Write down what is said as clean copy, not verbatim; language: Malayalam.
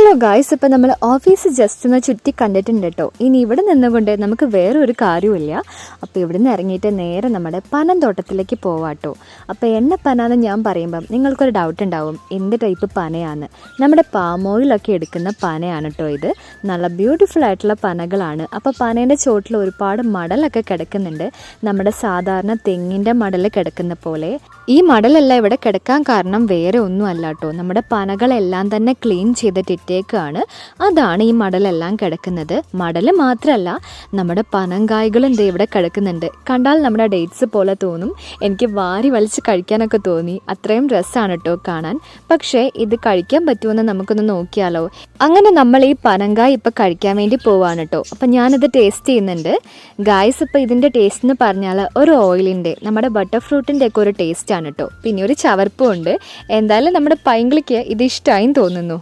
സോ ഗായ്സ്, ഇപ്പോൾ നമ്മൾ ഓഫീസ് ജസ്റ്റ് ഒന്ന് ചുറ്റി കണ്ടിട്ടുണ്ട് കേട്ടോ. ഇനി ഇവിടെ നിന്നുകൊണ്ട് നമുക്ക് വേറെ ഒരു കാര്യമില്ല. അപ്പോൾ ഇവിടെ നിന്ന് ഇറങ്ങിയിട്ട് നേരെ നമ്മുടെ പനന്തോട്ടത്തിലേക്ക് പോവാട്ടോ. അപ്പോൾ എണ്ണ പന എന്ന് ഞാൻ പറയുമ്പം നിങ്ങൾക്കൊരു ഡൗട്ട് ഉണ്ടാവും, എന്ത് ടൈപ്പ് പനയാണ്. നമ്മുടെ പാം ഓയിലൊക്കെ എടുക്കുന്ന പനയാണ് കേട്ടോ ഇത്. നല്ല ബ്യൂട്ടിഫുൾ ആയിട്ടുള്ള പനകളാണ്. അപ്പോൾ പനേൻ്റെ ചോട്ടിൽ ഒരുപാട് മടലൊക്കെ കിടക്കുന്നുണ്ട്, നമ്മുടെ സാധാരണ തെങ്ങിൻ്റെ മടൽ കിടക്കുന്ന പോലെ. ഈ മടലെല്ലാം ഇവിടെ കിടക്കാൻ കാരണം വേറെ ഒന്നും അല്ല കേട്ടോ, നമ്മുടെ പനകളെല്ലാം തന്നെ ക്ലീൻ ചെയ്തിട്ടിട്ടേക്കാണ്. അതാണ് ഈ മടലെല്ലാം കിടക്കുന്നത്. മടൽ മാത്രമല്ല, നമ്മുടെ പനങ്കായ്കളും ഇവിടെ കിടക്കുന്നുണ്ട്. കണ്ടാൽ നമ്മുടെ ഡേറ്റ്സ് പോലെ തോന്നും. എനിക്ക് വാരി വലിച്ച് കഴിക്കാനൊക്കെ തോന്നി. അത്രയും രസമാണ് കേട്ടോ കാണാൻ. പക്ഷേ ഇത് കഴിക്കാൻ പറ്റുമെന്ന് നമുക്കൊന്ന് നോക്കിയാലോ. അങ്ങനെ നമ്മൾ ഈ പനങ്കായ് ഇപ്പം കഴിക്കാൻ വേണ്ടി പോവാണ് കേട്ടോ. അപ്പം ഞാനിത് ടേസ്റ്റ് ചെയ്യുന്നുണ്ട് ഗായ്സ്. ഇപ്പം ഇതിൻ്റെ ടേസ്റ്റ് എന്ന് പറഞ്ഞാൽ ഒരു ഓയിലിൻ്റെ, നമ്മുടെ ബട്ടർ ഫ്രൂട്ടിൻ്റെ ഒക്കെ ഒരു ടേസ്റ്റാണ് കേട്ടോ. പിന്നെ ഒരു ചവർപ്പും ഉണ്ട്. എന്തായാലും നമ്മുടെ പൈങ്കിളിക്ക് ഇത് ഇഷ്ടമായും തോന്നുന്നു.